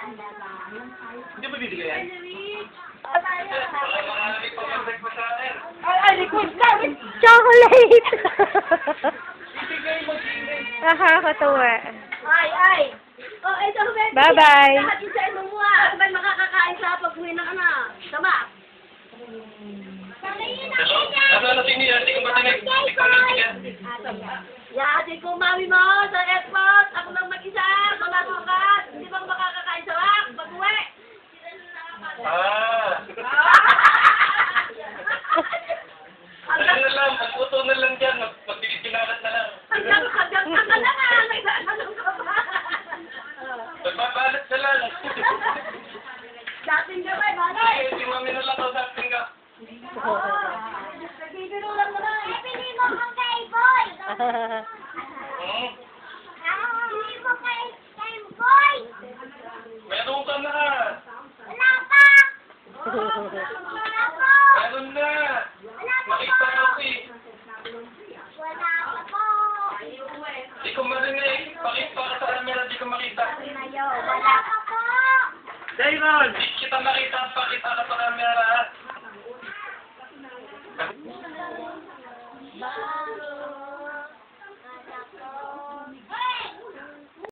Hindi ba bibigay yan? Ay, likod na! Chocolate! Nakakatawa. Ay! Oh, ito, Betty. Bye-bye. Lahat yung sa ino mo, ah. May makakakain sa pag-uwi ng Sama. Ano tingin yan? Hindi ko ba tinig? Hindi ko tinig. Yati ko, mami mo, sa airport. Ako lang mag-isa. Wala sukat. Hindi bang makakakain sa wak? Pag-uwi. Ano na lang, magputo na lang dyan. Magpipinalat na lang. Hanggang ka na nga. Nagsasanong ka pa. Magbabalat na lang. Dating ka ba, bagay? Si mami na lang daw dating ka. Nagbibiro lang naman. Pili mo kung kay Boy. Hmm? Pili mo kay Boy. Meron ka na. Wala pa. Wala po. Meron na. Wala pa Makita po. ko eh. Wala pa po. Di ko marinig. Pakita ka sa camera, di ko makita. Wala pa po. Dayron! Di kita makita, pakita ka sa camera.